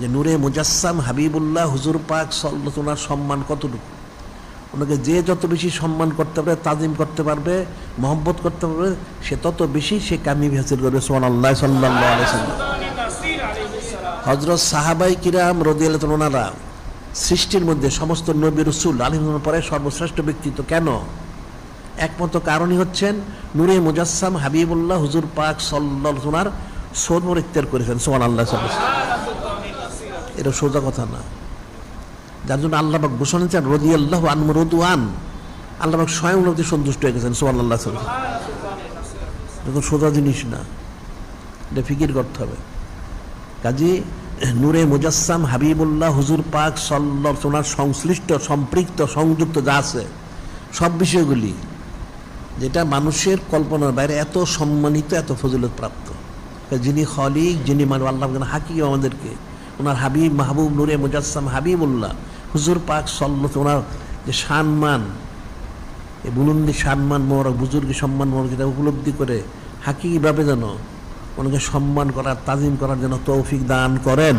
যে নূরে মুজাসসাম হাবিবুল্লাহ হুজুর পাক সাল্লাল্লাহু ওনার সম্মান কতটুকু, ওনাকে যে যত বেশি সম্মান করতে পারবে, তাজিম করতে পারবে, মহব্বত করতে পারবে, সে তত বেশি সে কামিয়াবি হাসিল করবে। সুবহানাল্লাহ সাল্লাল্লাহু আলাইহি ওয়াসাল্লাম। হযরত সাহাবায়ে কিরাম রাদিয়াল্লাহু তাআলা ওনারা সৃষ্টির মধ্যে সমস্ত নবী রাসূল আলাইহিস পরে সর্বশ্রেষ্ঠ ব্যক্তিত্ব। কেন? একমাত্র কারণই হচ্ছেন নূরে মুজাসসাম হাবিবুল্লাহ হুজুর পাক সাল্লাল্লাহু ওনার সুন্নাত ইখতিয়ার করেছেন। সুবহানাল্লাহ সাল্লাল্লাহু আলাইহি ওয়াসাল্লাম। এটা সোজা কথা না। যার জন্য আল্লাহ পাক ঘোষণা দিয়েছেন রাদিয়াল্লাহু আনহু রাদওয়ান, আল্লাহ পাক স্বয়ং নবীতে সন্তুষ্ট হয়ে গেছেন। সুবহানাল্লাহ সাল্লাল্লাহু আলাইহি ওয়াসাল্লাম। এটা সোজা জিনিস না, এটা ফিকির করতে হবে। কাজী নূরে মুজাসসাম হাবিবুল্লাহ হুজুর পাক সাল্লাল্লাহু আলাইহি ওয়াসাল্লাম সংশ্লিষ্ট, সম্পৃক্ত, সংযুক্ত যা আছে সব বিষয়গুলি যেটা মানুষের কল্পনার বাইরে এত সম্মানিত, এত ফজিলত প্রাপ্ত, যিনি খলিক, যিনি আল্লাহ হাকিম আমাদেরকে, ওনার হাবিব মাহবুব নূরে মুজাসসাম হাবিবুল্লাহ হুজুর পাক সাল্লাল্লাহু আলাইহি ওনার যে সম্মান, এই বুলন্দি সম্মান মোবারক, বুজুর্গি সম্মান মোবারক, যেটা উপলব্ধি করে হাকিভাবে যেন ওনাকে সম্মান করার, তাজিম করার জন্য তৌফিক দান করেন।